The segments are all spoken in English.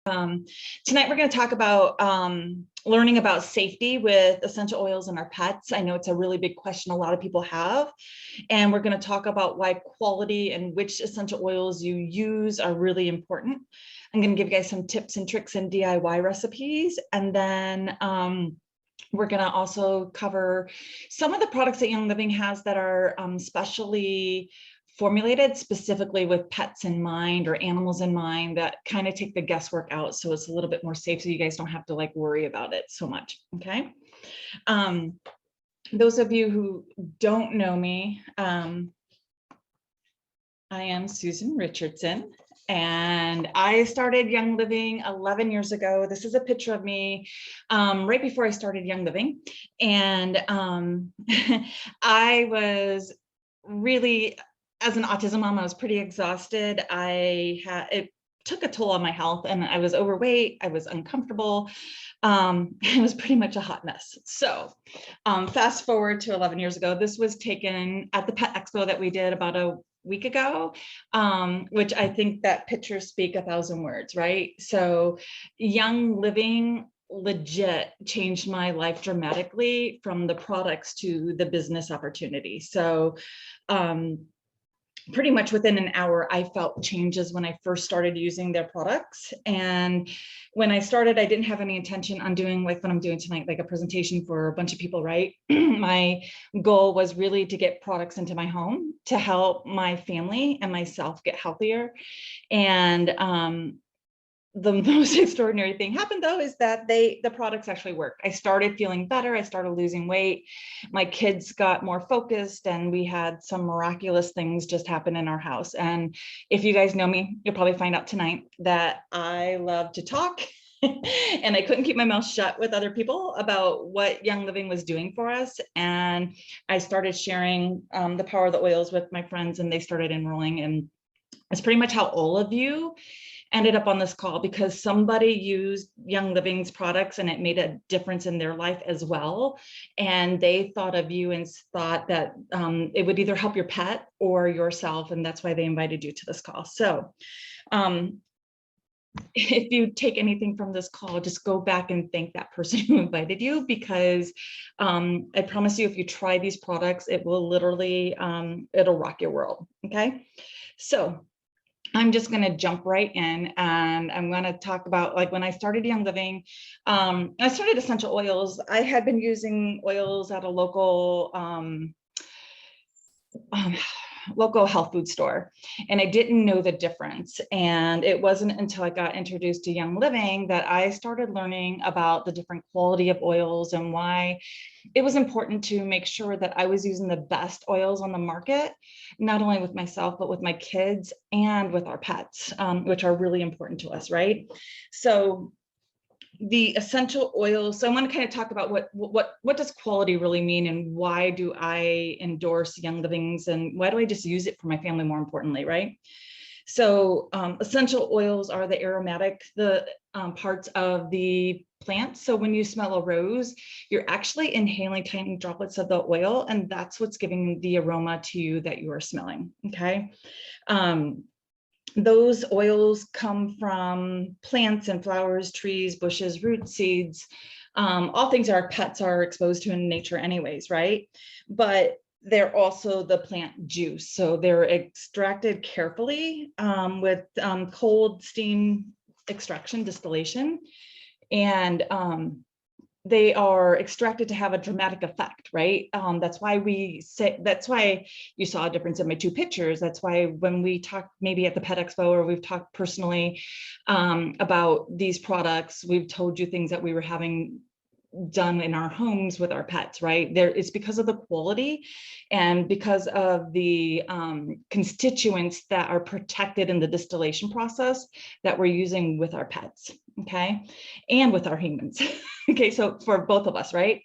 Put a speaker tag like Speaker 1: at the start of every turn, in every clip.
Speaker 1: Tonight we're going to talk about learning about safety with essential oils in our pets. I know it's a really big question a lot of people have, and we're going to talk about why quality and which essential oils you use are really important. I'm going to give you guys some tips and tricks and DIY recipes, and then we're going to also cover some of the products that Young Living has that are specially formulated specifically with pets in mind or animals in mind that kind of take the guesswork out, so it's a little bit more safe, so you guys don't have to like worry about it so much. Okay. Those of you who don't know me, I am Susan Richardson, and I started Young Living 11 years ago. This is a picture of me right before I started Young Living, and I was really, as an autism mom, I was pretty exhausted. It took a toll on my health, and I was overweight. I was uncomfortable. It was pretty much a hot mess. So fast forward to 11 years ago, this was taken at the Pet Expo that we did about a week ago, which I think that pictures speak 1,000 words, right? So Young Living legit changed my life dramatically, from the products to the business opportunity. So pretty much within an hour, I felt changes when I first started using their products. And when I started, I didn't have any intention on doing like what I'm doing tonight, like a presentation for a bunch of people, right? My goal was really to get products into my home to help my family and myself get healthier. And the most extraordinary thing happened, though, is that the products actually work. I started feeling better. I started losing weight. My kids got more focused, and we had some miraculous things just happen in our house. And if you guys know me, you'll probably find out tonight that I love to talk. And I couldn't keep my mouth shut with other people about what Young Living was doing for us. And I started sharing the power of the oils with my friends, and they started enrolling. And it's pretty much how all of you ended up on this call, because somebody used Young Living's products and it made a difference in their life as well. And they thought of you and thought that it would either help your pet or yourself. And that's why they invited you to this call. So if you take anything from this call, just go back and thank that person who invited you, because I promise you, if you try these products, it will literally, it'll rock your world. Okay. So I'm just going to jump right in, and I'm going to talk about, like, when I started Young Living, I started essential oils. I had been using oils at a local local health food store, and I didn't know the difference. And it wasn't until I got introduced to Young Living that I started learning about the different quality of oils and why it was important to make sure that I was using the best oils on the market, not only with myself, but with my kids and with our pets, which are really important to us, right? So the essential oils. So I want to kind of talk about what does quality really mean, and why do I endorse Young Living's, and why do I just use it for my family, more importantly, right? So essential oils are the aromatic, parts of the plant. So when you smell a rose, you're actually inhaling tiny droplets of the oil, and that's what's giving the aroma to you that you are smelling. Okay. Those oils come from plants and flowers, trees, bushes, roots, seeds, all things our pets are exposed to in nature anyways, right? But they're also the plant juice. So they're extracted carefully with cold steam extraction, distillation, and they are extracted to have a dramatic effect, right? That's why you saw a difference in my two pictures. That's why when we talk maybe at the Pet Expo, or we've talked personally about these products, we've told you things that we were having done in our homes with our pets, right? It's because of the quality and because of the constituents that are protected in the distillation process that we're using with our pets, okay? And with our humans, okay? So for both of us, right?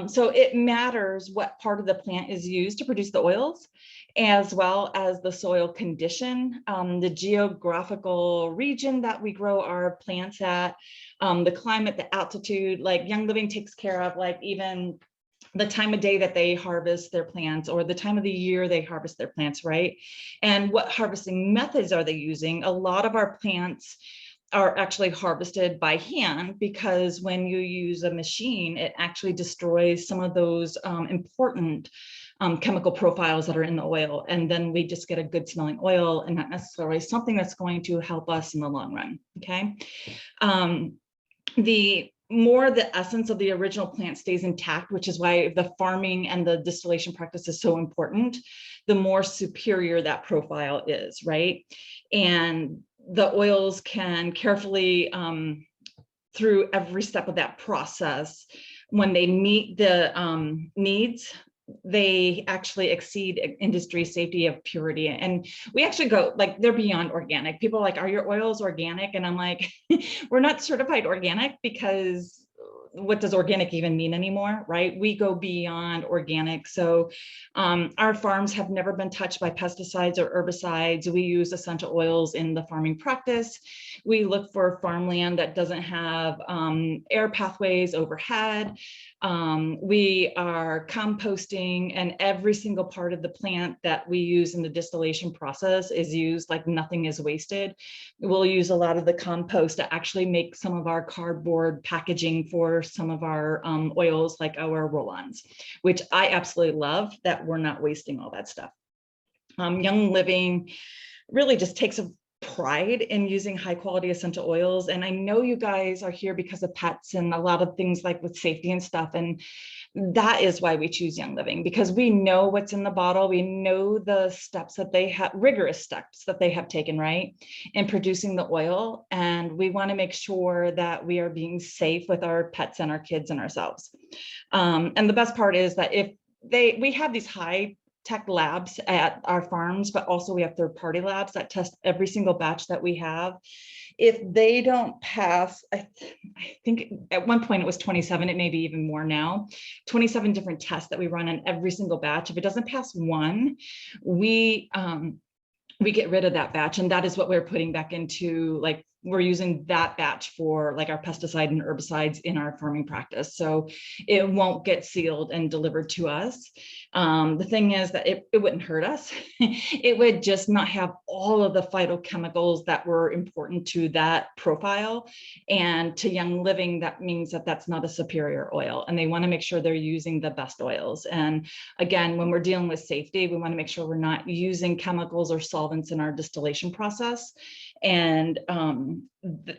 Speaker 1: So it matters what part of the plant is used to produce the oils, as well as the soil condition, the geographical region that we grow our plants at, the climate, the altitude. Like Young Living takes care of like even the time of day that they harvest their plants, or the time of the year they harvest their plants, right? And what harvesting methods are they using? A lot of our plants are actually harvested by hand, because when you use a machine, it actually destroys some of those important chemical profiles that are in the oil. And then we just get a good smelling oil and not necessarily something that's going to help us in the long run, okay? The more the essence of the original plant stays intact, which is why the farming and the distillation practice is so important, the more superior that profile is, right? And the oils can carefully, through every step of that process, when they meet the needs, they actually exceed industry safety of purity. And we actually go, like, they're beyond organic. People are like, are your oils organic? And I'm like, we're not certified organic, because what does organic even mean anymore, right? We go beyond organic. So our farms have never been touched by pesticides or herbicides. We use essential oils in the farming practice. We look for farmland that doesn't have air pathways overhead. We are composting, and every single part of the plant that we use in the distillation process is used, like nothing is wasted. We'll use a lot of the compost to actually make some of our cardboard packaging for some of our oils, like our roll-ons, which I absolutely love, that we're not wasting all that stuff. Young Living really just takes a pride in using high quality essential oils. And I know you guys are here because of pets and a lot of things like with safety and stuff. And that is why we choose Young Living, because we know what's in the bottle. We know the steps that they have, rigorous steps that they have taken, right, in producing the oil. And we want to make sure that we are being safe with our pets and our kids and ourselves. And the best part is that we have these high tech labs at our farms, but also we have third-party labs that test every single batch that we have. If they don't pass, I think at one point it was 27, it may be even more now, 27 different tests that we run on every single batch. If it doesn't pass one, we get rid of that batch. And that is what we're putting back into, like, we're using that batch for like our pesticide and herbicides in our farming practice. So it won't get sealed and delivered to us. The thing is that it wouldn't hurt us. It would just not have all of the phytochemicals that were important to that profile. And to Young Living, that means that that's not a superior oil, and they want to make sure they're using the best oils. And again, when we're dealing with safety, we want to make sure we're not using chemicals or solvents in our distillation process. And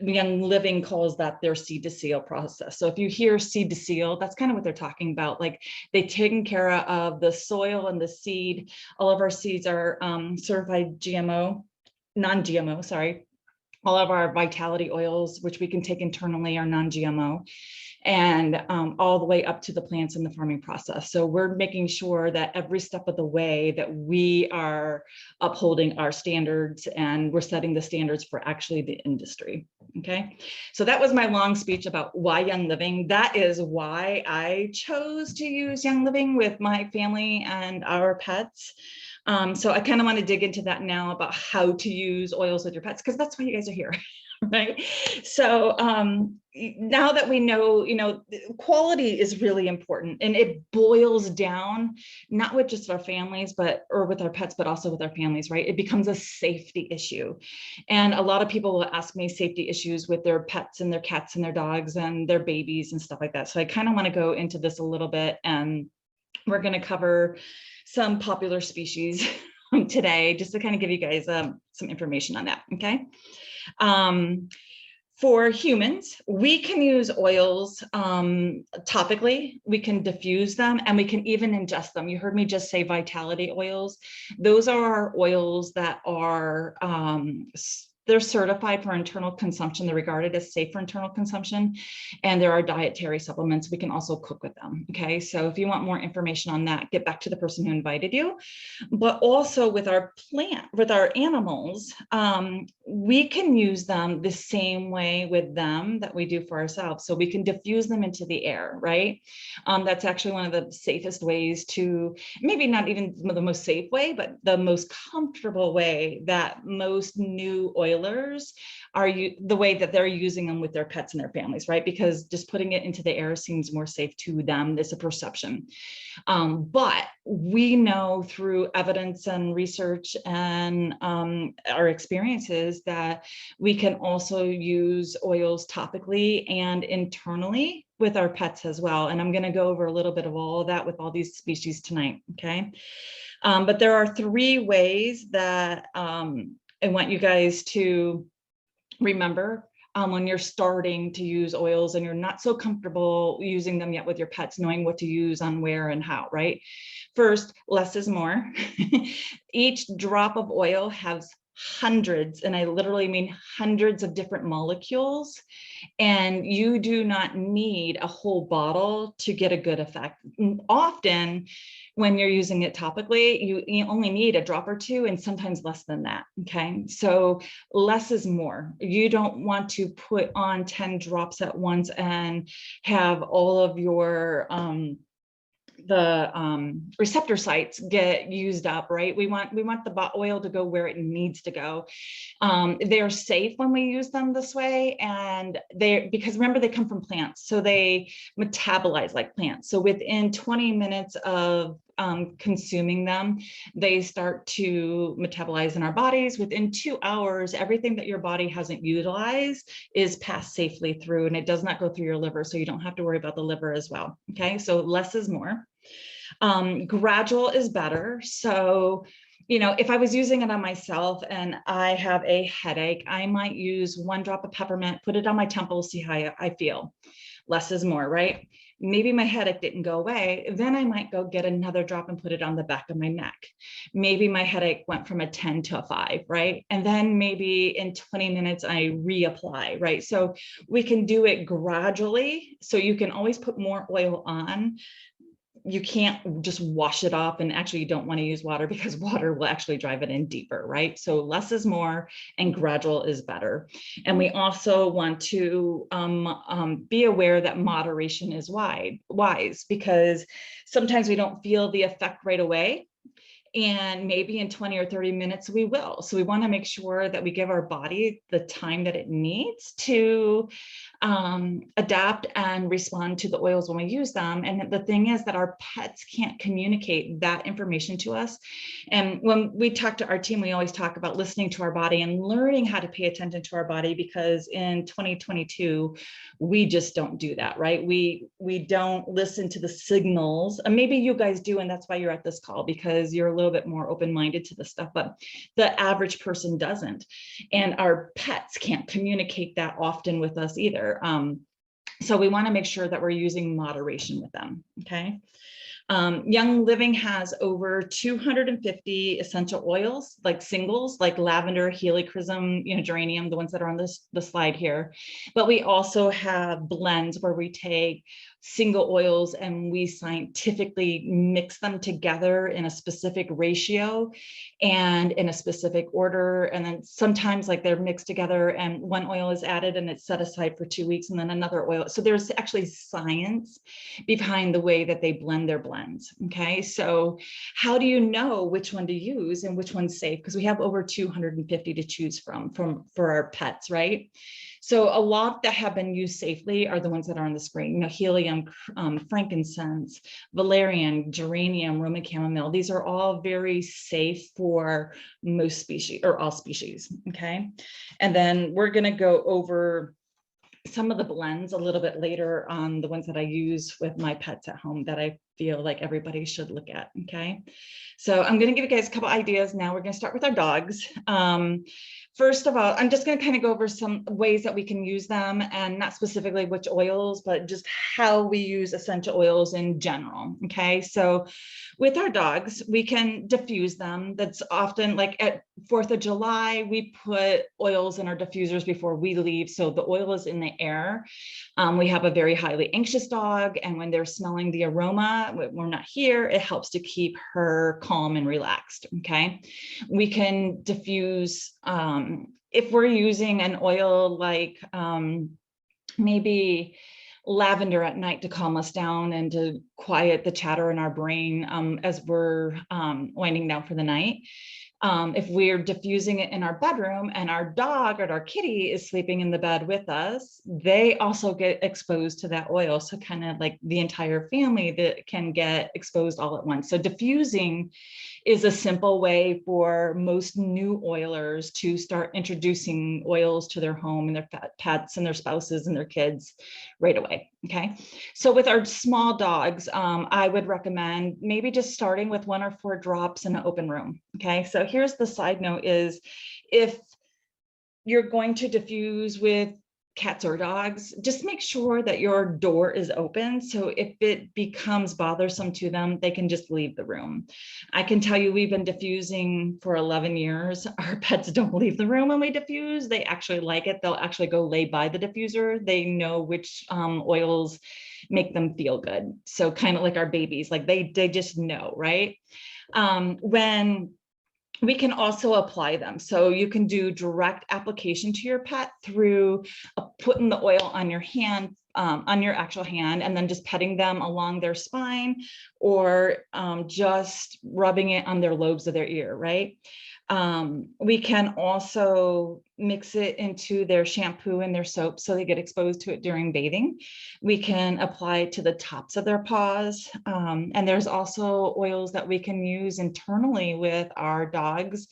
Speaker 1: Young Living calls that their seed to seal process. So if you hear seed to seal, that's kind of what they're talking about. Like, they've taken care of the soil and the seed. All of our seeds are certified non-GMO, sorry. All of our vitality oils, which we can take internally, are non-GMO, and all the way up to the plants in the farming process. So we're making sure that every step of the way that we are upholding our standards, and we're setting the standards for actually the industry. Okay, so that was my long speech about why Young Living. That is why I chose to use Young Living with my family and our pets. So I kind of want to dig into that now about how to use oils with your pets, because that's why you guys are here. Right. So now that we know, quality is really important, and it boils down not with just our families, or with our pets, but also with our families, right? It becomes a safety issue. And a lot of people will ask me safety issues with their pets and their cats and their dogs and their babies and stuff like that. So I kind of want to go into this a little bit, and we're going to cover some popular species today, just to kind of give you guys some information on that. Okay. For humans, we can use oils topically, we can diffuse them, and we can even ingest them. You heard me just say vitality oils. Those are our oils that are they're certified for internal consumption. They're regarded as safe for internal consumption, and there are dietary supplements. We can also cook with them. Okay, so if you want more information on that, get back to the person who invited you. But also with our animals, we can use them the same way with them that we do for ourselves. So we can diffuse them into the air, right? That's actually one of the safest ways to, maybe not even the most safe way, but the most comfortable way that most new oils oilers are the way that they're using them with their pets and their families, right? Because just putting it into the air seems more safe to them. It's a perception. But we know through evidence and research and our experiences that we can also use oils topically and internally with our pets as well. And I'm going to go over a little bit of all of that with all these species tonight. Okay. But there are 3 ways that I want you guys to remember when you're starting to use oils and you're not so comfortable using them yet with your pets, knowing what to use on where and how, right? First, less is more. Each drop of oil has hundreds, and I literally mean hundreds of different molecules. And you do not need a whole bottle to get a good effect. Often when you're using it topically, you only need a drop or 2 and sometimes less than that. Okay. So less is more. You don't want to put on 10 drops at once and have all of your, receptor sites get used up, right? We want the oil to go where it needs to go. They're safe when we use them this way, and because remember, they come from plants, so they metabolize like plants. So within 20 minutes of consuming them, they start to metabolize in our bodies. Within 2 hours, everything that your body hasn't utilized is passed safely through, and it does not go through your liver, so you don't have to worry about the liver as well. Okay, so less is more. Gradual is better. So, if I was using it on myself and I have a headache, I might use 1 drop of peppermint, put it on my temples, see how I feel. Less is more, right? Maybe my headache didn't go away. Then I might go get another drop and put it on the back of my neck. Maybe my headache went from a 10 to a 5, right? And then maybe in 20 minutes, I reapply, right? So we can do it gradually. So you can always put more oil on. You can't just wash it off, and actually you don't want to use water because water will actually drive it in deeper, right? So less is more and gradual is better. And we also want to be aware that moderation is wise, because sometimes we don't feel the effect right away. And maybe in 20 or 30 minutes, we will. So we want to make sure that we give our body the time that it needs to adapt and respond to the oils when we use them. And the thing is that our pets can't communicate that information to us. And when we talk to our team, we always talk about listening to our body and learning how to pay attention to our body, because in 2022, we just don't do that, right? We don't listen to the signals. And maybe you guys do, and that's why you're at this call, because you're a little bit more open-minded to the stuff, but the average person doesn't. And our pets can't communicate that often with us either. So we want to make sure that we're using moderation with them. Okay. Young Living has over 250 essential oils, like singles, like lavender, helichrysum, geranium, the ones that are on the slide here. But we also have blends where we take single oils and we scientifically mix them together in a specific ratio and in a specific order. And then sometimes like they're mixed together and one oil is added and it's set aside for 2 weeks and then another oil. So there's actually science behind the way that they blend their blends. Okay. So how do you know which one to use and which one's safe? Because we have over 250 to choose from for our pets, right? So a lot that have been used safely are the ones that are on the screen. Helium, frankincense, valerian, geranium, Roman chamomile. These are all very safe for most species or all species. Okay. And then we're going to go over some of the blends a little bit later on, the ones that I use with my pets at home that I feel like everybody should look at. Okay. So I'm going to give you guys a couple ideas. Now we're going to start with our dogs. First of all, I'm just going to kind of go over some ways that we can use them, and not specifically which oils, but just how we use essential oils in general. Okay. So with our dogs, we can diffuse them. That's often like at 4th of July, we put oils in our diffusers before we leave. So the oil is in the air. We have a very highly anxious dog, and when they're smelling the aroma, when we're not here, it helps to keep her calm and relaxed. Okay. We can diffuse, if we're using an oil like maybe lavender at night to calm us down and to quiet the chatter in our brain as we're winding down for the night. If we're diffusing it in our bedroom and our dog or our kitty is sleeping in the bed with us, they also get exposed to that oil. So kind of like the entire family that can get exposed all at once. So diffusing is a simple way for most new oilers to start introducing oils to their home and their pets and their spouses and their kids right away. Okay. So with our small dogs, I would recommend maybe just starting with 1 or 4 drops in an open room. Okay. So here's the side note is if you're going to diffuse with cats or dogs, just make sure that your door is open. So if it becomes bothersome to them, they can just leave the room. I can tell you, we've been diffusing for 11 years. Our pets don't leave the room when we diffuse. They actually like it. They'll actually go lay by the diffuser. They know which oils make them feel good. So kind of like our babies, like they just know, right? When we can also apply them. So you can do direct application to your pet through putting the oil on your hand, on your actual hand, and then just petting them along their spine, or just rubbing it on their lobes of their ear, right? We can also mix it into their shampoo and their soap so they get exposed to it during bathing. We can apply it to the tops of their paws. And there's also oils that we can use internally with our dogs.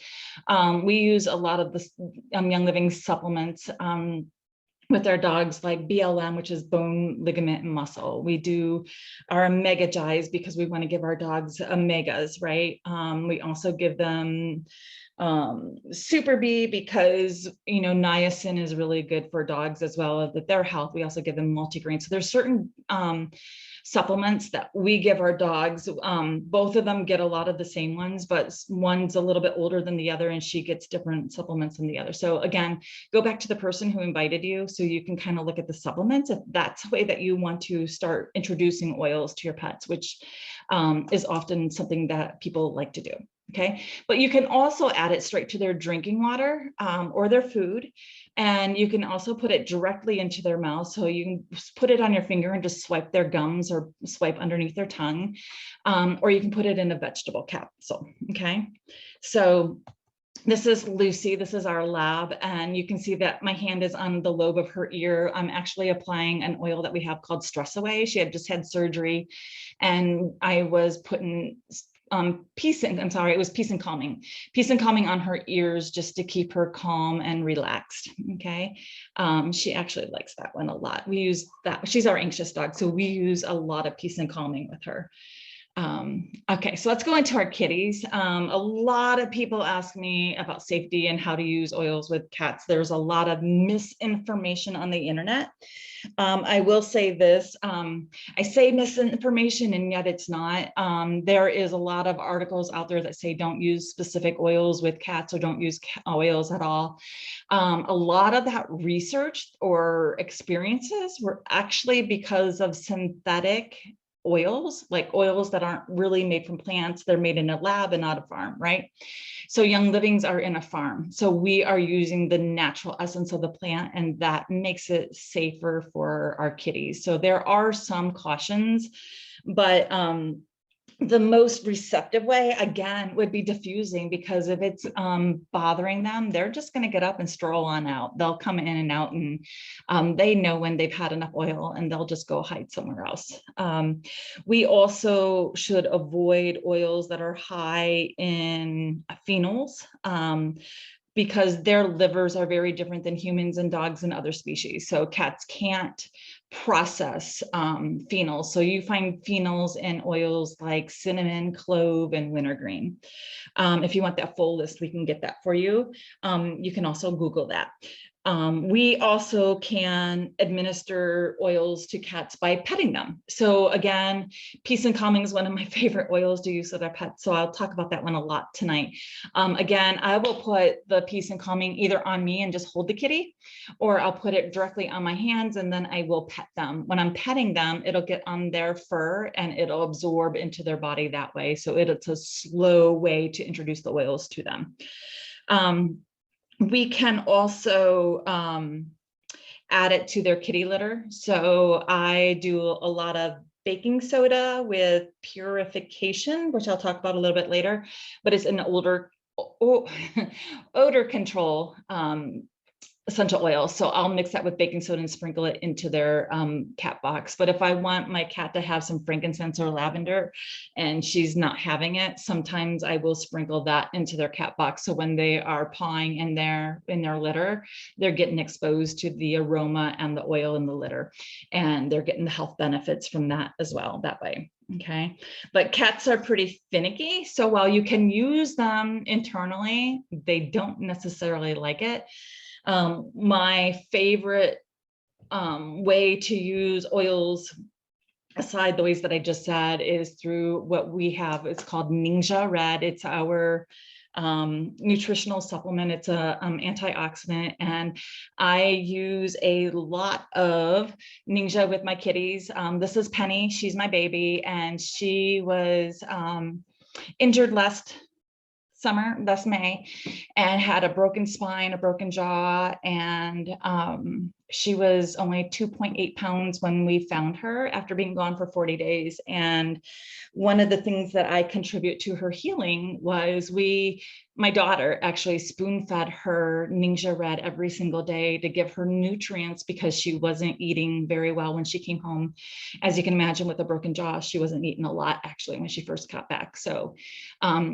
Speaker 1: We use a lot of the Young Living supplements with our dogs, like BLM, which is bone, ligament, and muscle. We do our omega Gi's because we want to give our dogs omegas, right? We also give them Super B because, you know, niacin is really good for dogs as well, with their health. We also give them multigrain. So there's certain supplements that we give our dogs. Both of them get a lot of the same ones, but one's a little bit older than the other and she gets different supplements than the other. So again, go back to the person who invited you so you can kind of look at the supplements if that's the way that you want to start introducing oils to your pets, which is often something that people like to do. Okay, but you can also add it straight to their drinking water or their food. And you can also put it directly into their mouth. So you can put it on your finger and just swipe their gums or swipe underneath their tongue. Or you can put it in a vegetable capsule. Okay, so this is Lucy. This is our lab. And you can see that my hand is on the lobe of her ear. I'm actually applying an oil that we have called Stress Away. She had just had surgery and I was putting peace and calming on her ears just to keep her calm and relaxed. Okay, she actually likes that one a lot. We use that. She's our anxious dog, so we use a lot of peace and calming with her. Okay, so let's go into our kitties. A lot of people ask me about safety and how to use oils with cats. There's a lot of misinformation on the internet. I will say this, I say misinformation and yet it's not. There is a lot of articles out there that say don't use specific oils with cats or don't use oils at all. A lot of that research or experiences were actually because of synthetic oils, like oils that aren't really made from plants. They're made in a lab and not a farm, right? So Young Livings are in a farm. So we are using the natural essence of the plant and that makes it safer for our kitties. So there are some cautions, but the most receptive way, again, would be diffusing, because if it's bothering them, they're just going to get up and stroll on out. They'll come in and out, and they know when they've had enough oil and they'll just go hide somewhere else. We also should avoid oils that are high in phenols, because their livers are very different than humans and dogs and other species. So cats can't process phenols. So you find phenols in oils like cinnamon, clove, and wintergreen. If you want that full list, we can get that for you. You can also Google that. We also can administer oils to cats by petting them. So again, peace and calming is one of my favorite oils to use with our pets. So I'll talk about that one a lot tonight. Again, I will put the peace and calming either on me and just hold the kitty, or I'll put it directly on my hands and then I will pet them. When I'm petting them, it'll get on their fur and it'll absorb into their body that way. So it's a slow way to introduce the oils to them. We can also add it to their kitty litter. So I do a lot of baking soda with purification, which I'll talk about a little bit later, but it's an older odor control essential oil. So I'll mix that with baking soda and sprinkle it into their cat box. But if I want my cat to have some frankincense or lavender and she's not having it, sometimes I will sprinkle that into their cat box. So when they are pawing in their litter, they're getting exposed to the aroma and the oil in the litter, and they're getting the health benefits from that as well that way. Okay, but cats are pretty finicky. So while you can use them internally, they don't necessarily like it. My favorite way to use oils, aside the ways that I just said, is through what we have. It's called Ninja Red. It's our nutritional supplement. It's a antioxidant, and I use a lot of Ninja with my kitties. This is Penny. She's my baby, and she was injured last May, and had a broken spine, a broken jaw, and she was only 2.8 pounds when we found her after being gone for 40 days. And one of the things that I contribute to her healing was my daughter actually spoon fed her Ninja Red every single day to give her nutrients, because she wasn't eating very well when she came home. As you can imagine, with a broken jaw, she wasn't eating a lot actually when she first got back. So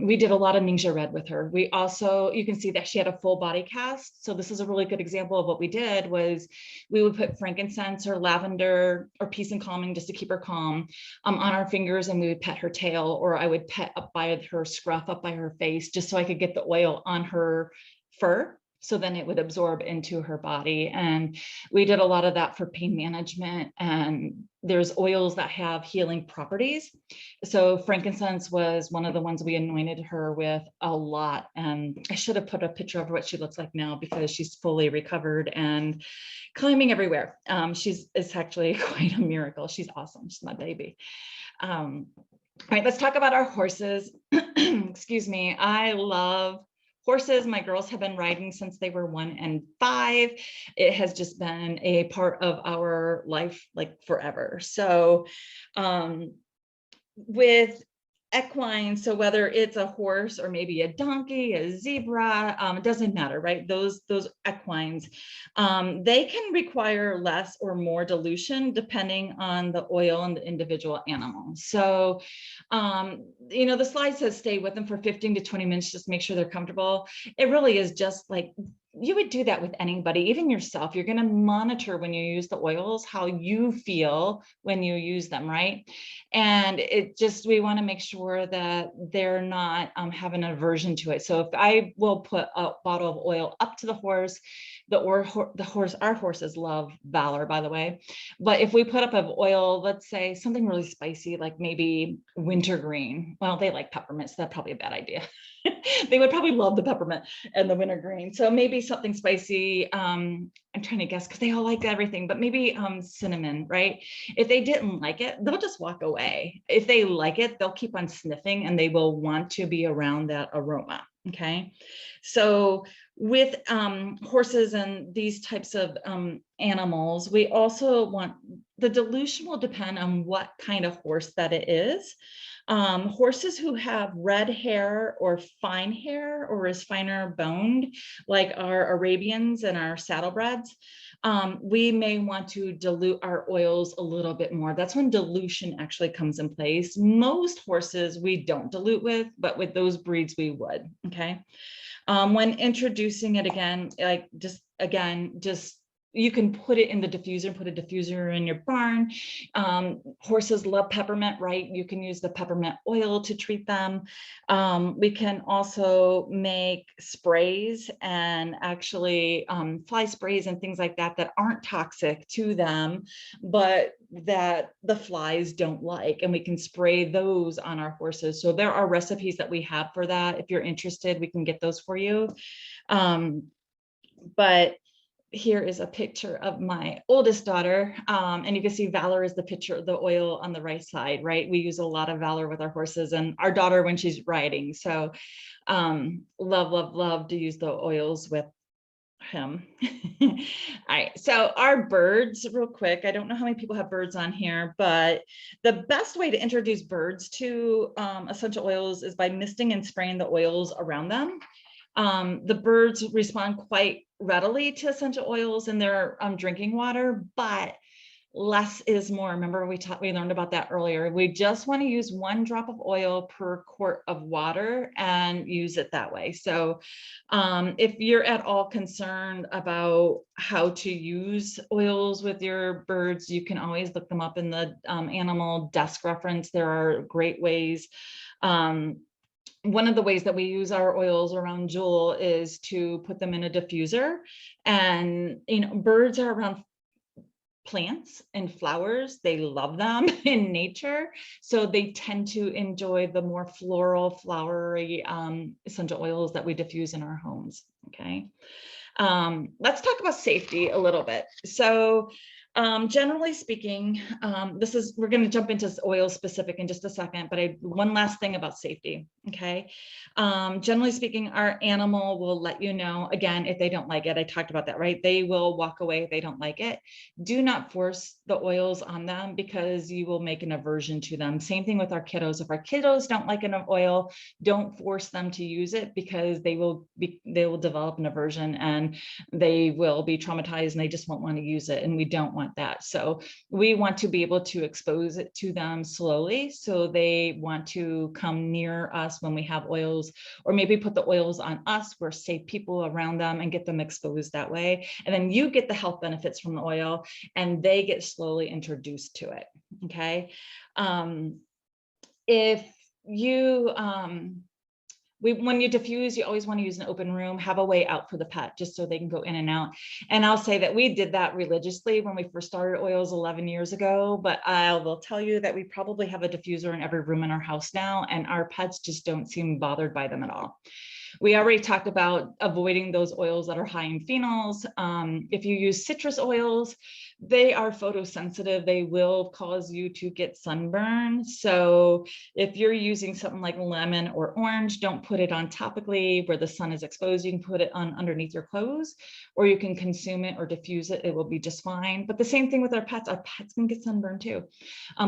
Speaker 1: we did a lot of Ninja Red with her. We also, you can see that she had a full body cast. So this is a really good example of what we did. Was we would put frankincense or lavender or peace and calming, just to keep her calm, on our fingers, and we would pet her tail, or I would pet up by her scruff, up by her face, just so I could get the oil on her fur, so then it would absorb into her body. And we did a lot of that for pain management. And there's oils that have healing properties. So frankincense was one of the ones we anointed her with a lot. And I should have put a picture of what she looks like now, because she's fully recovered and climbing everywhere. It's actually quite a miracle. She's awesome. She's my baby. All right, let's talk about our horses. Excuse me. I love horses. My girls have been riding since they were 1 and 5. It has just been a part of our life, like forever. So with equine, so whether it's a horse or maybe a donkey, a zebra, it doesn't matter, right? Those equines, they can require less or more dilution depending on the oil and the individual animal. So, the slide says stay with them for 15 to 20 minutes, just make sure they're comfortable. It really is just like you would do that with anybody, even yourself. You're going to monitor when you use the oils, how you feel when you use them, right? And we want to make sure that they're not having an aversion to it. So if I will put a bottle of oil up to the horse, our horses love Valor, by the way. But if we put up of oil, let's say something really spicy, like maybe wintergreen. Well, they like peppermint, so that's probably a bad idea. They would probably love the peppermint and the wintergreen. So maybe something spicy. I'm trying to guess, because they all like everything, but maybe cinnamon, right? If they didn't like it, they'll just walk away. If they like it, they'll keep on sniffing, and they will want to be around that aroma. Okay. So with horses and these types of animals, we also want, the dilution will depend on what kind of horse that it is. Horses who have red hair or fine hair, or is finer boned, like our Arabians and our saddlebreds, we may want to dilute our oils a little bit more. That's when dilution actually comes in place. Most horses we don't dilute with, but with those breeds we would. Okay. When introducing it again, you can put it in the diffuser, put a diffuser in your barn. Horses love peppermint, right? You can use the peppermint oil to treat them. We can also make sprays, and actually fly sprays and things like that aren't toxic to them, but that the flies don't like, and we can spray those on our horses. So there are recipes that we have for that. If you're interested, we can get those for you. But here is a picture of my oldest daughter, and you can see Valor is the picture of the oil on the right side, right? We use a lot of Valor with our horses, and our daughter when she's riding. So love to use the oils with him. All right, so our birds, real quick, I don't know how many people have birds on here, but the best way to introduce birds to essential oils is by misting and spraying the oils around them. The birds respond quite readily to essential oils in their drinking water, but less is more. Remember, we learned about that earlier. We just want to use 1 drop of oil per quart of water and use it that way. So if you're at all concerned about how to use oils with your birds, you can always look them up in the animal desk reference. There are great ways. One of the ways that we use our oils around Jewel is to put them in a diffuser. And, birds are around plants and flowers. They love them in nature. So they tend to enjoy the more floral, flowery essential oils that we diffuse in our homes. Okay. Let's talk about safety a little bit. So generally speaking, we're going to jump into oil specific in just a second, but one last thing about safety. Okay. Generally speaking, our animal will let you know, again, if they don't like it. I talked about that, right? They will walk away if they don't like it. Do not force the oils on them because you will make an aversion to them. Same thing with our kiddos. If our kiddos don't like an oil, don't force them to use it because they will develop an aversion and they will be traumatized and they just won't want to use it. And we don't want that. So we want to be able to expose it to them slowly. So they want to come near us when we have oils, or maybe put the oils on us. We're safe people around them and get them exposed that way. And then you get the health benefits from the oil and they get slowly introduced to it. Okay. If you, when you diffuse, you always want to use an open room, have a way out for the pet, just so they can go in and out. And I'll say that we did that religiously when we first started oils 11 years ago, but I will tell you that we probably have a diffuser in every room in our house now, and our pets just don't seem bothered by them at all. We already talked about avoiding those oils that are high in phenols. If you use citrus oils, they are photosensitive. They will cause you to get sunburn. So if you're using something like lemon or orange, don't put it on topically where the sun is exposed. You can put it on underneath your clothes, or you can consume it or diffuse it. It will be just fine. But the same thing with our pets. Our pets can get sunburned too.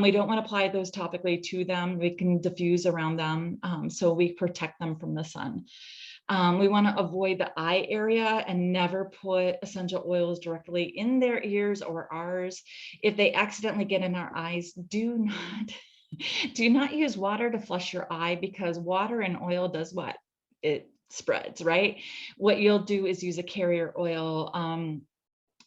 Speaker 1: We don't want to apply those topically to them. We can diffuse around them so we protect them from the sun. We want to avoid the eye area and never put essential oils directly in their ears or ours. If they accidentally get in our eyes, do not use water to flush your eye, because water and oil does what? It spreads, right? What you'll do is use a carrier oil,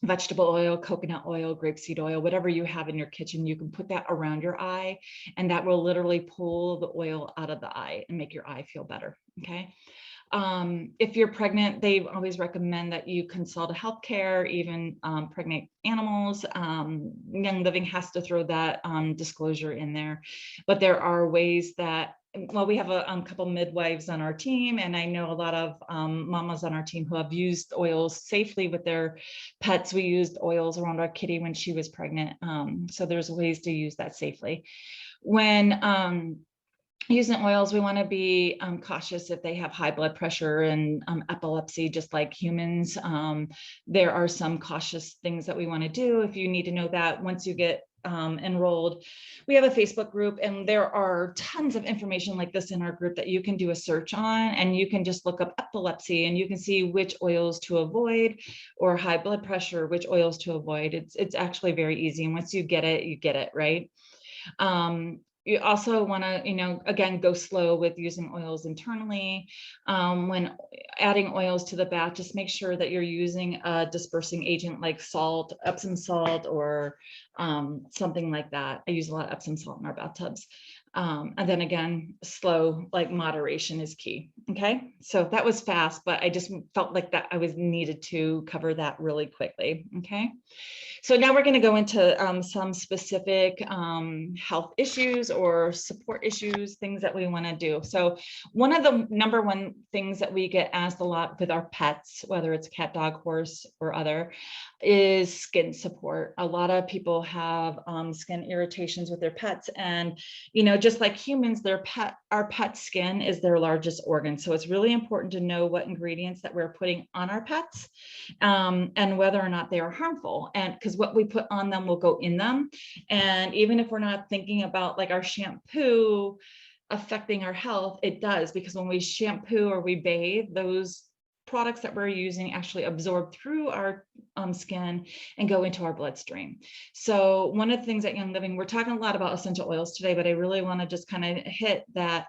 Speaker 1: vegetable oil, coconut oil, grapeseed oil, whatever you have in your kitchen. You can put that around your eye, and that will literally pull the oil out of the eye and make your eye feel better. Okay. If you're pregnant, they always recommend that you consult a healthcare, even pregnant animals. Young Living has to throw that disclosure in there. But there are ways that, well, we have a couple midwives on our team, and I know a lot of mamas on our team who have used oils safely with their pets. We used oils around our kitty when she was pregnant. So there's ways to use that safely. When using oils, we want to be cautious if they have high blood pressure and epilepsy, just like humans. There are some cautious things that we want to do. If you need to know that, once you get enrolled, we have a Facebook group, and there are tons of information like this in our group that you can do a search on, and you can just look up epilepsy and you can see which oils to avoid, or high blood pressure, which oils to avoid. It's actually very easy. And once you get it, right? You also want to, again, go slow with using oils internally. When adding oils to the bath, just make sure that you're using a dispersing agent like salt, Epsom salt, or something like that. I use a lot of Epsom salt in our bathtubs. And then again, slow, like moderation is key. Okay, so that was fast, but I just felt like that I was needed to cover that really quickly. Okay. So now we're going to go into some specific health issues or support issues, things that we want to do. So one of the number one things that we get asked a lot with our pets, whether it's cat, dog, horse, or other, is skin support. A lot of people have skin irritations with their pets, and just like humans, our pet skin is their largest organ. So it's really important to know what ingredients that we're putting on our pets, and whether or not they are harmful. And because what we put on them will go in them. And even if we're not thinking about like our shampoo affecting our health, it does, because when we shampoo or we bathe, those products that we're using actually absorb through our skin and go into our bloodstream. So one of the things at Young Living, we're talking a lot about essential oils today, but I really want to just kind of hit that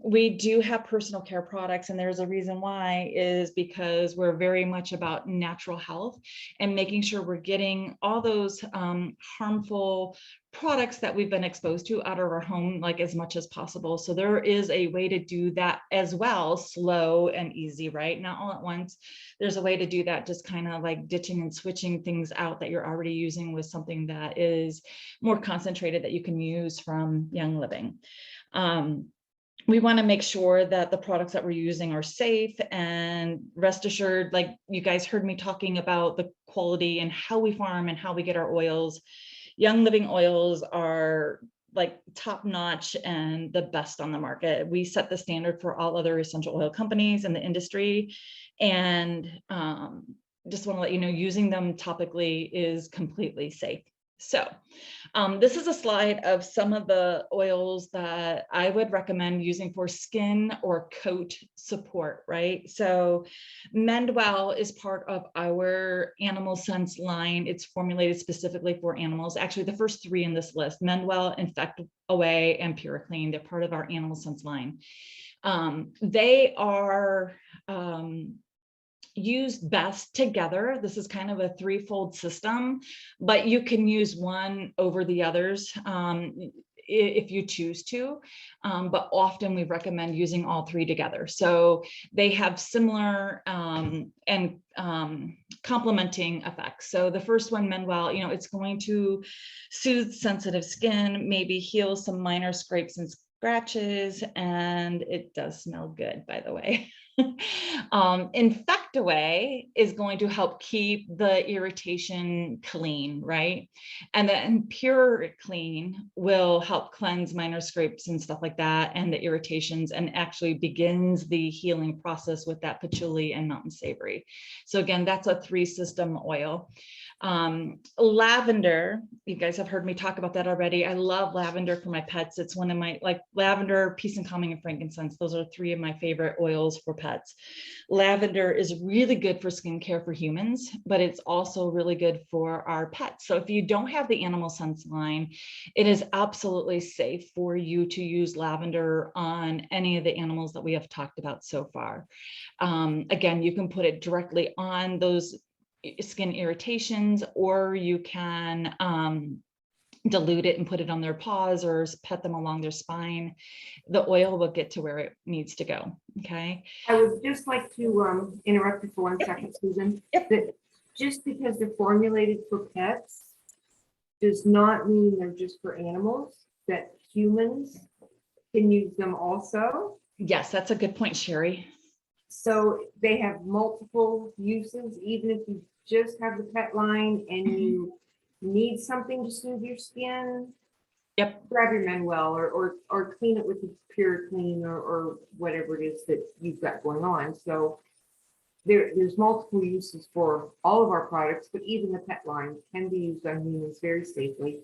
Speaker 1: we do have personal care products, and there's a reason why, is because we're very much about natural health and making sure we're getting all those harmful products that we've been exposed to out of our home, like as much as possible. So there is a way to do that as well, slow and easy, right? Not all at once. There's a way to do that, just kind of like ditching and switching things out that you're already using with something that is more concentrated that you can use from Young Living. We want to make sure that the products that we're using are safe, and rest assured, like you guys heard me talking about the quality and how we farm and how we get our oils. Young Living oils are like top notch and the best on the market. We set the standard for all other essential oil companies in the industry. And just want to let you know, using them topically is completely safe. So this is a slide of some of the oils that I would recommend using for skin or coat support, right? So Mendwell is part of our Animal Sense line. It's formulated specifically for animals. Actually, the first three in this list, Mendwell, Infect Away, and Pure Clean, they're part of our Animal Sense line. They are used best together. This is kind of a threefold system, but you can use one over the others if you choose to, but often we recommend using all three together. So they have similar and complementing effects. So the first one, Mendwell, you know, it's going to soothe sensitive skin, maybe heal some minor scrapes and scratches, and it does smell good, by the way. Infect Away is going to help keep the irritation clean, right? And then Pure Clean will help cleanse minor scrapes and stuff like that, and the irritations, and actually begins the healing process with that patchouli and mountain savory. So again, that's a three system oil. Lavender, you guys have heard me talk about that already. I love lavender for my pets. It's one of my, like lavender, peace and calming, and frankincense. Those are three of my favorite oils for pets. Lavender is really good for skincare for humans, but it's also really good for our pets. So if you don't have the Animal Sense line, it is absolutely safe for you to use lavender on any of the animals that we have talked about so far. Again, you can put it directly on those skin irritations, or you can dilute it and put it on their paws or pet them along their spine. The oil will get to where it needs to go. Okay.
Speaker 2: I would just like to interrupt you for 1 second, Susan.
Speaker 1: Yep.
Speaker 2: That just because they're formulated for pets does not mean they're just for animals, that humans can use them also.
Speaker 1: Yes, that's a good point, Sherry.
Speaker 2: So they have multiple uses, even if you just have the pet line and you need something to soothe your skin.
Speaker 1: Yep.
Speaker 2: Grab your Mendwell or clean it with the Pure Clean or whatever it is that you've got going on. So there's multiple uses for all of our products, but even the pet line can be used on humans very safely.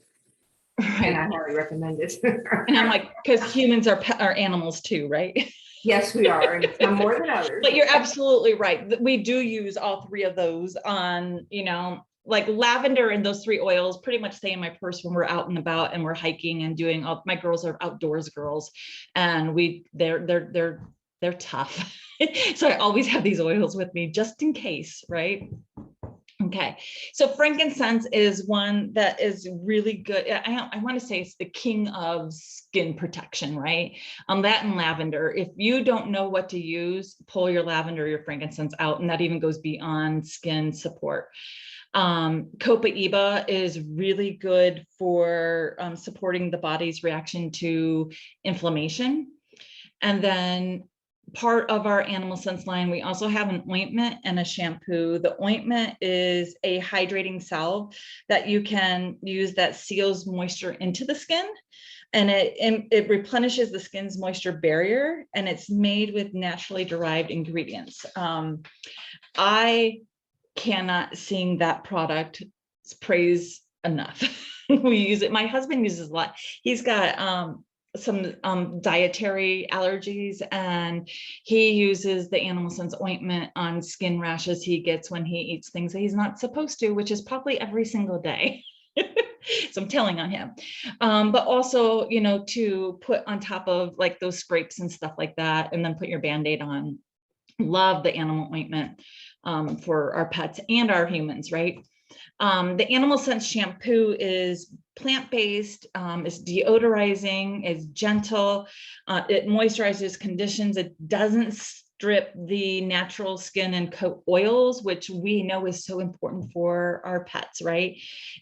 Speaker 2: Right. And I highly recommend it.
Speaker 1: And I'm like, because humans are animals too, right?
Speaker 2: Yes, we are, and some more than others.
Speaker 1: But you're absolutely right. We do use all three of those on, you know, like lavender and those three oils pretty much stay in my purse when we're out and about and we're hiking and doing all, my girls are outdoors girls, and they're tough. So I always have these oils with me just in case, right? Okay, so frankincense is one that is really good. I want to say it's the king of skin protection, right? That and lavender. If you don't know what to use, pull your lavender, your frankincense out, and that even goes beyond skin support. Copaiba is really good for supporting the body's reaction to inflammation. And then part of our Animal Sense line, we also have an ointment and a shampoo. The ointment is a hydrating salve that you can use that seals moisture into the skin, and it replenishes the skin's moisture barrier, and it's made with naturally derived ingredients. I cannot sing that product praise enough. We use it. My husband uses a lot. He's got some dietary allergies, and he uses the Animal Sense ointment on skin rashes he gets when he eats things that he's not supposed to, which is probably every single day. So I'm telling on him. But also, you know, to put on top of like those scrapes and stuff like that, and then put your Band-Aid on. Love the animal ointment for our pets and our humans, right? The Animal Sense shampoo is plant-based, is deodorizing, is gentle, it moisturizes, conditions, it doesn't strip the natural skin and coat oils, which we know is so important for our pets, right?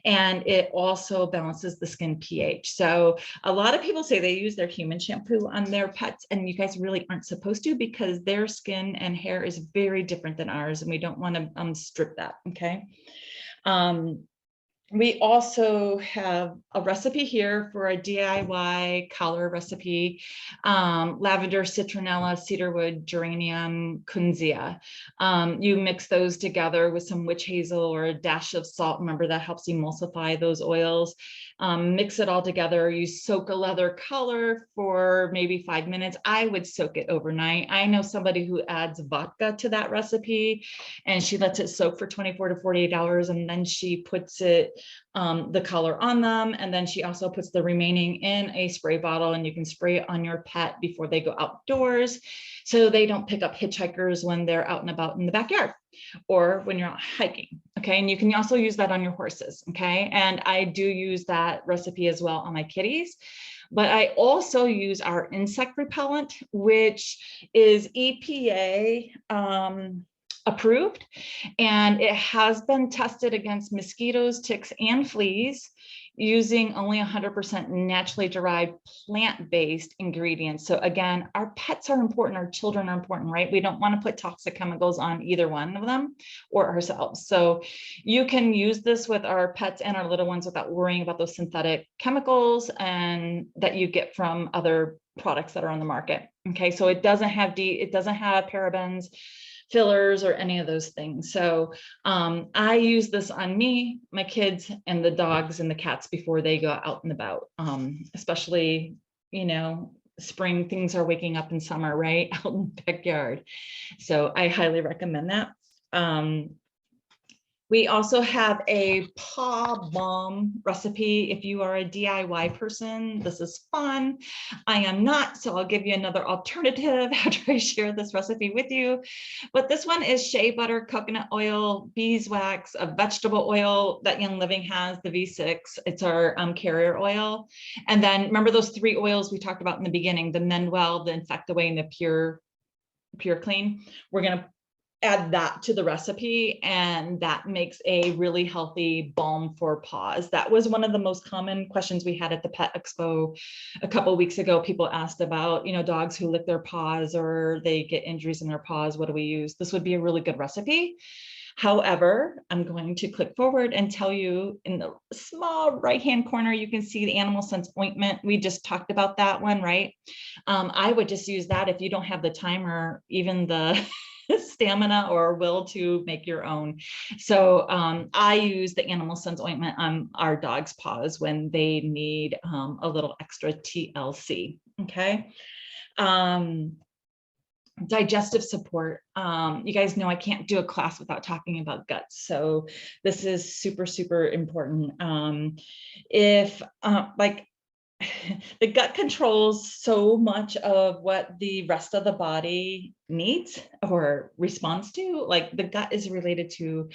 Speaker 1: And it also balances the skin pH. So a lot of people say they use their human shampoo on their pets, and you guys really aren't supposed to, because their skin and hair is very different than ours, and we don't want to strip that, okay? We also have a recipe here for a DIY collar recipe, lavender, citronella, cedarwood, geranium, kunzia. You mix those together with some witch hazel or a dash of salt. Remember, that helps emulsify those oils. Mix it all together. You soak a leather collar for maybe 5 minutes. I would soak it overnight. I know somebody who adds vodka to that recipe, and she lets it soak for 24 to 48 hours, and then she puts it the color on them, and then she also puts the remaining in a spray bottle, and you can spray it on your pet before they go outdoors, so they don't pick up hitchhikers when they're out and about in the backyard or when you're out hiking. Okay, and you can also use that on your horses. Okay, and I do use that recipe as well on my kitties. But I also use our insect repellent, which is EPA approved, and it has been tested against mosquitoes, ticks, and fleas using only 100% naturally derived plant-based ingredients. So again, our pets are important, our children are important, right? We don't want to put toxic chemicals on either one of them or ourselves. So you can use this with our pets and our little ones without worrying about those synthetic chemicals and that you get from other products that are on the market. Okay, so it doesn't have parabens, fillers, or any of those things. So I use this on me, my kids, and the dogs and the cats before they go out and about, especially, you know, spring, things are waking up in summer, right? Out in the backyard. So I highly recommend that. We also have a paw balm recipe. If you are a DIY person, this is fun. I am not, so I'll give you another alternative after I share this recipe with you. But this one is shea butter, coconut oil, beeswax, a vegetable oil that Young Living has, the V6. It's our carrier oil. And then remember those 3 oils we talked about in the beginning, the Mendwell, the Infect Away, and the Pure Clean. We're going to add that to the recipe, and that makes a really healthy balm for paws. That was one of the most common questions we had at the Pet Expo a couple of weeks ago. People asked about, you know, dogs who lick their paws or they get injuries in their paws. What do we use? This would be a really good recipe. However, I'm going to click forward and tell you in the small right-hand corner, you can see the Animal Sense ointment. We just talked about that one, right? I would just use that if you don't have the time or even the stamina or will to make your own. So I use the Animal Sense ointment on our dog's paws when they need a little extra TLC. Okay. Digestive support. You guys know I can't do a class without talking about guts. So this is super, super important. The gut controls so much of what the rest of the body needs or responds to. Like the gut is related to,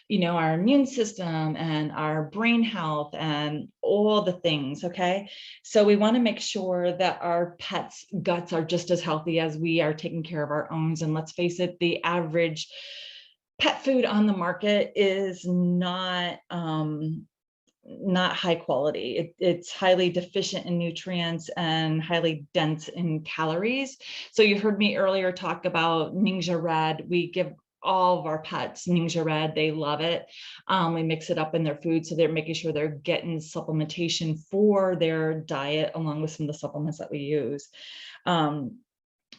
Speaker 1: you know, our immune system and our brain health and all the things. Okay. So we want to make sure that our pets' guts are just as healthy as we are taking care of our own. And let's face it, the average pet food on the market is not not high quality. It's highly deficient in nutrients and highly dense in calories. So you heard me earlier talk about Ningxia Red. We give all of our pets Ningxia Red. They love it. We mix it up in their food, so they're making sure they're getting supplementation for their diet along with some of the supplements that we use.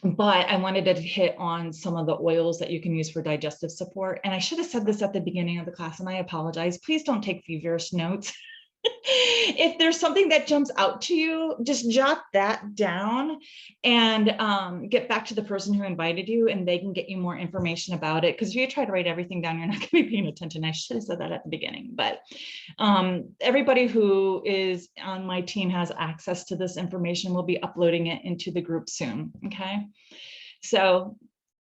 Speaker 1: But I wanted to hit on some of the oils that you can use for digestive support. And I should have said this at the beginning of the class, and I apologize. Please don't take feverish notes. If there's something that jumps out to you, just jot that down and get back to the person who invited you, and they can get you more information about it. Because if you try to write everything down, you're not going to be paying attention. I should have said that at the beginning. But everybody who is on my team has access to this information. We'll be uploading it into the group soon. Okay. So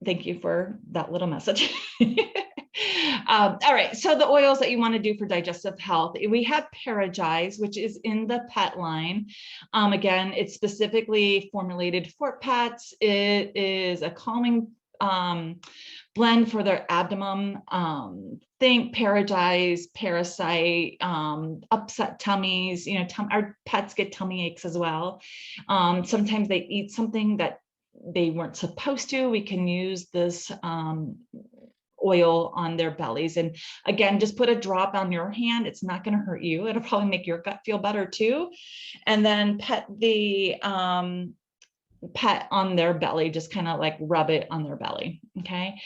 Speaker 1: thank you for that little message. All right, so the oils that you want to do for digestive health, we have Paragize, which is in the pet line. Again, it's specifically formulated for pets. It is a calming blend for their abdomen. Think Paragize, Parasite, upset tummies. You know, our pets get tummy aches as well. Sometimes they eat something that they weren't supposed to. We can use this oil on their bellies. And again, just put a drop on your hand. It's not going to hurt you. It'll probably make your gut feel better too. And then pet the pet on their belly, just kind of like rub it on their belly. Okay.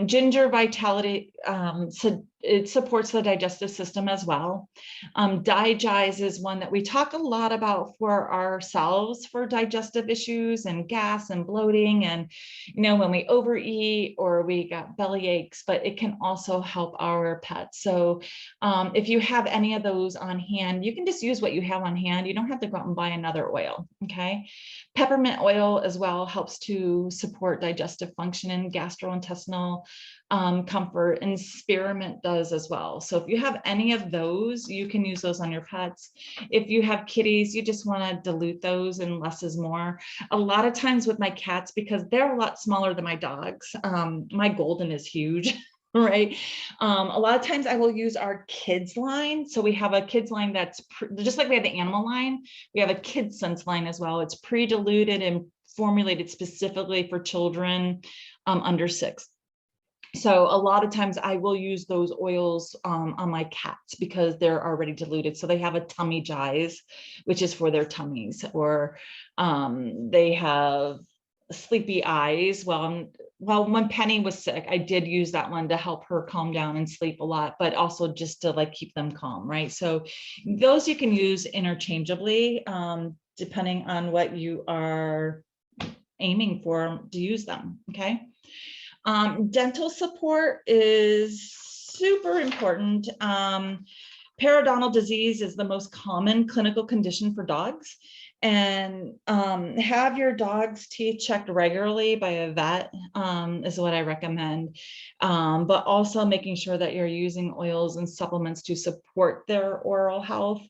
Speaker 1: Ginger Vitality, so it supports the digestive system as well. Digize is one that we talk a lot about for ourselves for digestive issues and gas and bloating, and you know, when we overeat or we got belly aches, but it can also help our pets. So if you have any of those on hand, you can just use what you have on hand. You don't have to go out and buy another oil. Okay. Peppermint oil as well helps to support digestive function and gastrointestinal comfort, and spearmint does as well. So if you have any of those, you can use those on your pets. If you have kitties, you just want to dilute those, and less is more. A lot of times with my cats, because they're a lot smaller than my dogs, my golden is huge. Right. A lot of times I will use our kids line. So we have a kids line that's just like we have the animal line. We have a kids sense line as well. It's pre-diluted and formulated specifically for children under 6. So a lot of times I will use those oils on my cats because they're already diluted. So they have a tummy jize, which is for their tummies, or they have sleepy eyes. Well, when Penny was sick, I did use that one to help her calm down and sleep a lot, but also just to like keep them calm, right? So those you can use interchangeably, depending on what you are aiming for to use them, okay? Dental support is super important. Periodontal disease is the most common clinical condition for dogs, and have your dog's teeth checked regularly by a vet is what I recommend, but also making sure that you're using oils and supplements to support their oral health.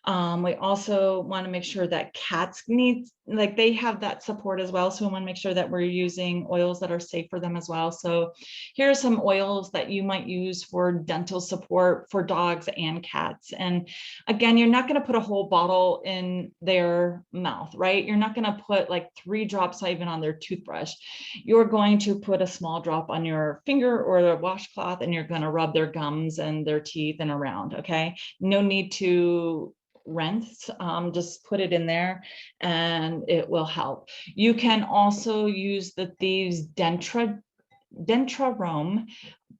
Speaker 1: We also want to make sure that cats need, like they have that support as well. So we want to make sure that we're using oils that are safe for them as well. So here are some oils that you might use for dental support for dogs and cats. And again, you're not going to put a whole bottle in their mouth, right? You're not going to put like 3 drops even on their toothbrush. You're going to put a small drop on your finger or their washcloth, and you're going to rub their gums and their teeth and around. Okay. No need to rinse, just put it in there and it will help. You can also use these Dentrarome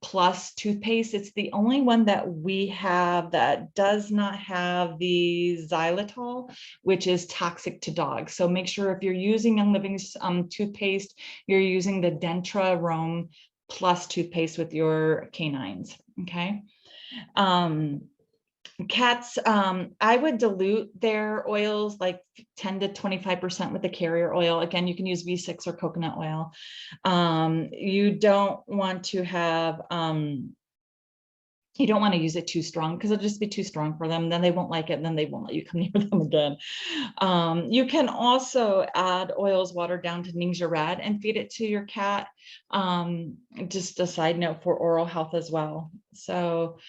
Speaker 1: Plus toothpaste. It's the only one that we have that does not have the xylitol, which is toxic to dogs. So make sure if you're using Young Living's toothpaste, you're using the Dentrarome Plus toothpaste with your canines. Okay. Cats, I would dilute their oils like 10 to 25% with the carrier oil. Again, you can use V6 or coconut oil. You don't want to have, you don't want to use it too strong because it'll just be too strong for them. Then they won't like it, and then they won't let you come near them again. You can also add oils watered down to Ningxia Red and feed it to your cat. Just a side note for oral health as well. So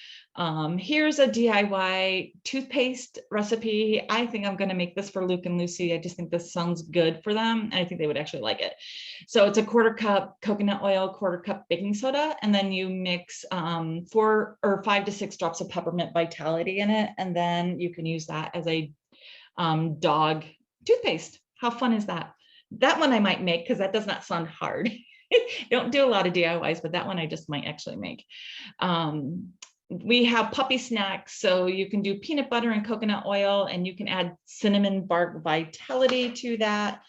Speaker 1: Here's a DIY toothpaste recipe. I think I'm going to make this for Luke and Lucy. I just think this sounds good for them, and I think they would actually like it. So it's a 1/4 cup coconut oil, 1/4 cup baking soda, and then you mix 4 or 5 to 6 drops of peppermint vitality in it, and then you can use that as a dog toothpaste. How fun is that? That one I might make because that does not sound hard. Don't do a lot of DIYs, but that one I just might actually make. We have puppy snacks, so you can do peanut butter and coconut oil, and you can add cinnamon bark vitality to that.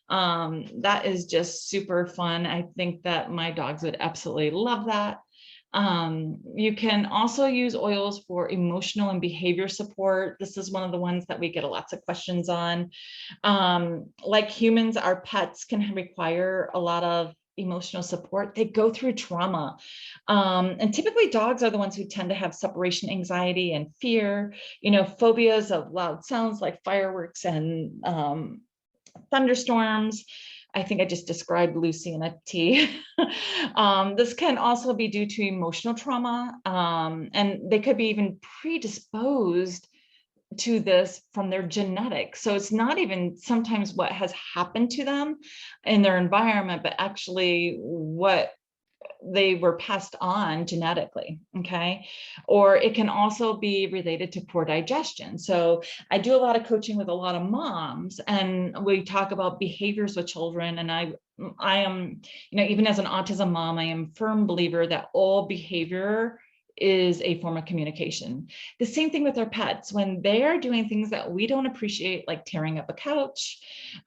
Speaker 1: That is just super fun. I think that my dogs would absolutely love that. You can also use oils for emotional and behavior support. This is one of the ones that we get lots of questions on. Like humans, our pets can require a lot of emotional support. They go through trauma. And typically dogs are the ones who tend to have separation anxiety and fear, phobias of loud sounds like fireworks and thunderstorms. I think I just described Lucy in a T. This can also be due to emotional trauma, and they could be even predisposed to this from their genetics. So it's not even sometimes what has happened to them in their environment, but actually what they were passed on genetically, okay? Or it can also be related to poor digestion. So I do a lot of coaching with a lot of moms, and we talk about behaviors with children. And I am, even as an autism mom, I am a firm believer that all behavior is a form of communication. The same thing with our pets. When they are doing things that we don't appreciate, like tearing up a couch,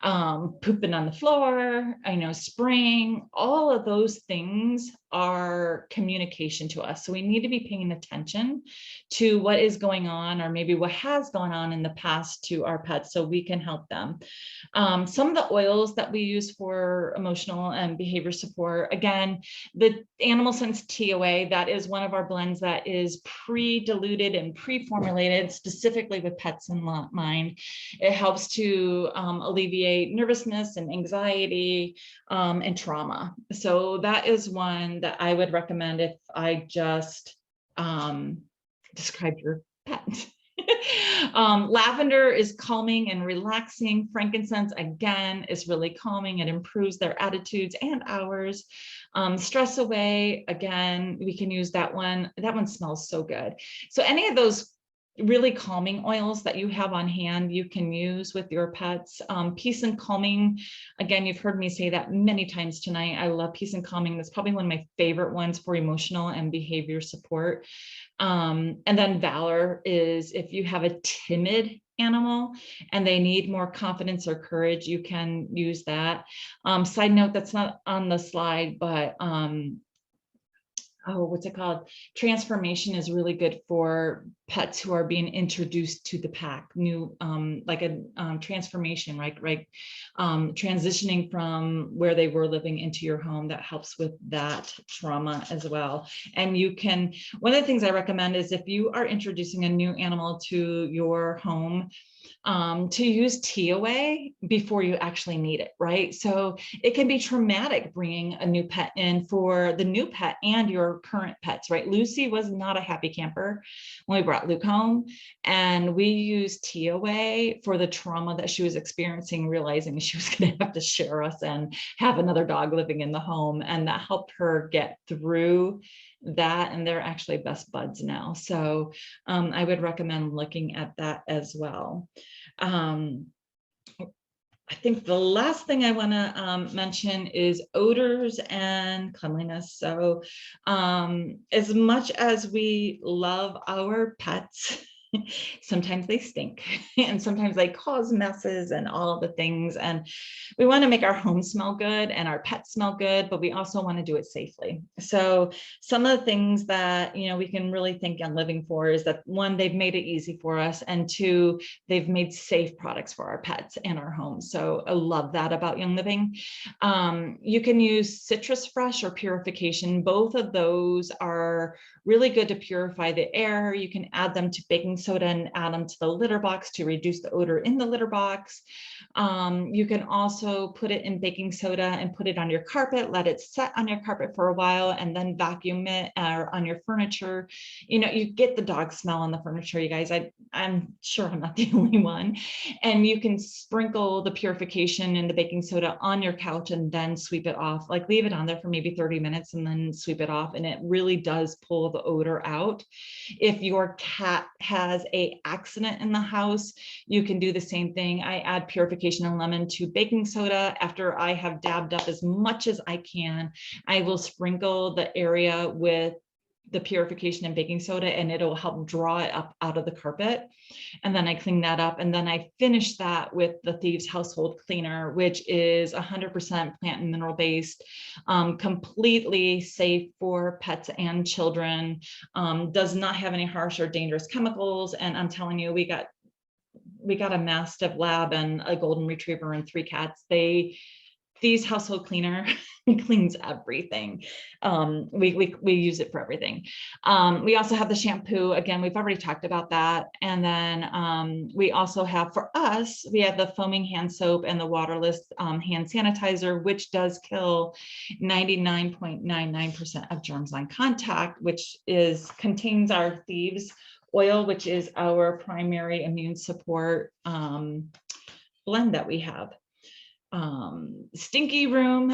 Speaker 1: pooping on the floor, spraying, all of those things are communication to us. So we need to be paying attention to what is going on, or maybe what has gone on in the past to our pets, so we can help them. Some of the oils that we use for emotional and behavior support, again, the Animal Sense TOA, that is one of our blends that is pre-diluted and pre-formulated specifically with pets in mind. It helps to alleviate nervousness and anxiety and trauma. So that is one that I would recommend if I just described your pet. Lavender is calming and relaxing. Frankincense, again, is really calming. It improves their attitudes and ours. Stress away, again, we can use that one. That one smells so good. So any of those really calming oils that you have on hand, you can use with your pets. Peace and calming, again, you've heard me say that many times tonight. I love peace and calming. That's probably one of my favorite ones for emotional and behavior support. And then valor is if you have a timid animal and they need more confidence or courage, you can use that. Side note, that's not on the slide, but what's it called? Transformation is really good for pets who are being introduced to the pack, new, like a transformation, right? Transitioning from where they were living into your home, that helps with that trauma as well. And you can, one of the things I recommend is if you are introducing a new animal to your home, to use TOA before you actually need it, right? So it can be traumatic bringing a new pet in for the new pet and your current pets, right? Lucy was not a happy camper when we brought Luke home, and we used TOA for the trauma that she was experiencing, realizing she was going to have to share us and have another dog living in the home, and that helped her get through that, and they're actually best buds now. So I would recommend looking at that as well. I think the last thing I want to mention is odors and cleanliness. So as much as we love our pets, sometimes they stink and sometimes they cause messes and all of the things. And we want to make our home smell good and our pets smell good, but we also want to do it safely. So some of the things that, we can really thank Young Living for is that, one, they've made it easy for us, and two, they've made safe products for our pets and our homes. So I love that about Young Living. You can use Citrus Fresh or Purification. Both of those are really good to purify the air. You can add them to baking soda and add them to the litter box to reduce the odor in the litter box. You can also put it in baking soda and put it on your carpet, let it set on your carpet for a while, and then vacuum it on your furniture. You know, you get the dog smell on the furniture, you guys. I'm sure I'm not the only one. And you can sprinkle the purification and the baking soda on your couch and then sweep it off. Like leave it on there for maybe 30 minutes and then sweep it off. And it really does pull the odor out. If your cat has an accident in the house, you can do the same thing. I add purification and lemon to baking soda. After I have dabbed up as much as I can, I will sprinkle the area with the purification and baking soda, and it'll help draw it up out of the carpet. And then I clean that up. And then I finish that with the Thieves Household Cleaner, which is 100% plant and mineral based, completely safe for pets and children, does not have any harsh or dangerous chemicals. And I'm telling you, we got a Mastiff Lab and a Golden Retriever and 3 cats. Thieves Household Cleaner cleans everything. We use it for everything. We also have the shampoo. Again, we've already talked about that. And then we also have, for us, we have the foaming hand soap and the waterless hand sanitizer, which does kill 99.99% of germs on contact, which contains our Thieves oil, which is our primary immune support blend that we have. Stinky room.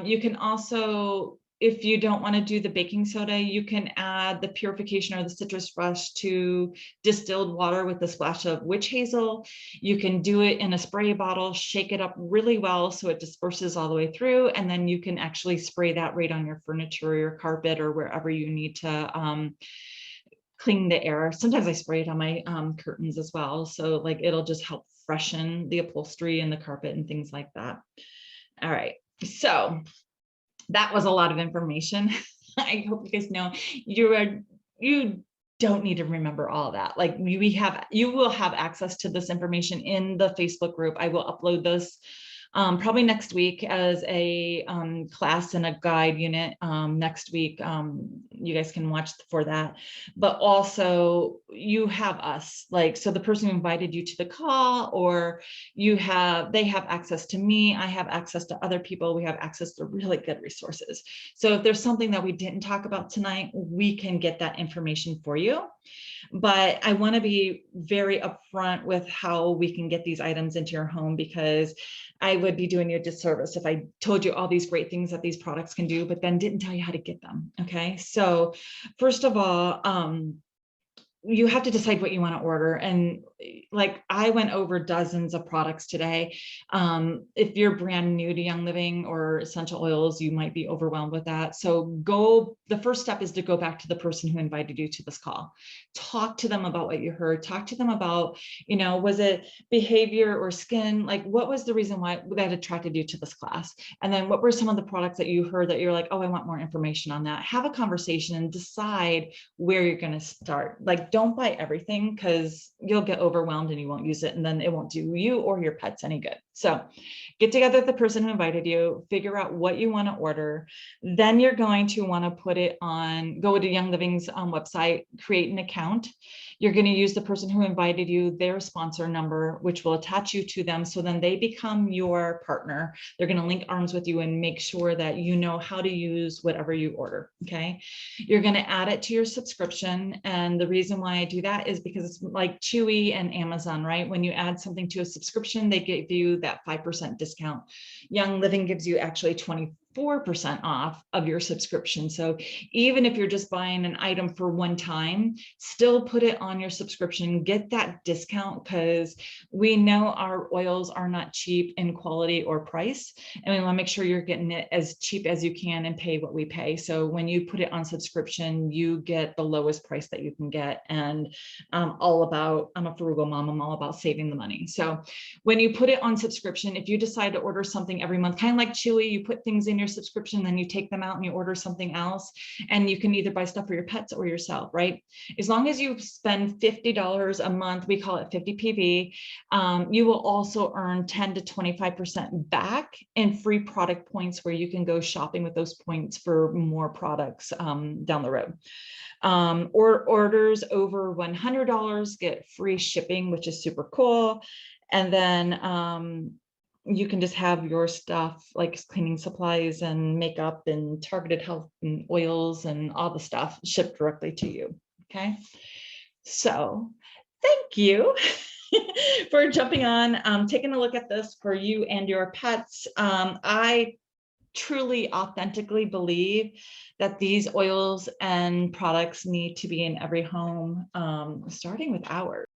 Speaker 1: You can also, if you don't want to do the baking soda, you can add the purification or the citrus rush to distilled water with a splash of witch hazel. You can do it in a spray bottle, shake it up really well so it disperses all the way through, and then you can actually spray that right on your furniture or your carpet or wherever you need to clean the air. Sometimes I spray it on my curtains as well. So like it'll just help freshen the upholstery and the carpet and things like that. All right, so that was a lot of information. I hope you guys know you don't need to remember all that. Like you will have access to this information in the Facebook group. I will upload this probably next week as a class and a guide unit next week. You guys can watch for that. But also you have us, like, so the person who invited you to the call, or they have access to me, I have access to other people, we have access to really good resources. So if there's something that we didn't talk about tonight, we can get that information for you. But I want to be very upfront with how we can get these items into your home, because I would be doing you a disservice if I told you all these great things that these products can do, but then didn't tell you how to get them. Okay. So first of all, you have to decide what you want to order. And like I went over dozens of products today. If you're brand new to Young Living or essential oils, you might be overwhelmed with that. So the first step is to go back to the person who invited you to this call. Talk to them about what you heard. Talk to them about, was it behavior or skin? Like, what was the reason why that attracted you to this class? And then what were some of the products that you heard that you're like, oh, I want more information on that. Have a conversation and decide where you're going to start. Like, don't buy everything, because you'll get overwhelmed and you won't use it, and then it won't do you or your pets any good. So get together with the person who invited you, figure out what you want to order. Then you're going to want to go to Young Living's website, create an account. You're going to use the person who invited you, their sponsor number, which will attach you to them. So then they become your partner. They're going to link arms with you and make sure that you know how to use whatever you order. Okay. You're going to add it to your subscription. And the reason why I do that is because it's like Chewy and Amazon, right? When you add something to a subscription, they give you that 5% discount. Young Living gives you actually 24% off of your subscription. So even if you're just buying an item for one time, still put it on your subscription, get that discount, because we know our oils are not cheap in quality or price. And we want to make sure you're getting it as cheap as you can and pay what we pay. So when you put it on subscription, you get the lowest price that you can get. And I'm a frugal mom, I'm all about saving the money. So when you put it on subscription, if you decide to order something every month, kind of like Chewy, you put things in your your subscription, then you take them out and you order something else, and you can either buy stuff for your pets or yourself, right? As long as you spend $50 a month, we call it 50 PV, you will also earn 10 to 25% back in free product points, where you can go shopping with those points for more products down the road. Or orders over $100 get free shipping, which is super cool. And then you can just have your stuff like cleaning supplies and makeup and targeted health and oils and all the stuff shipped directly to you. Okay, so thank you for jumping on, taking a look at this for you and your pets. I truly authentically believe that these oils and products need to be in every home, starting with ours.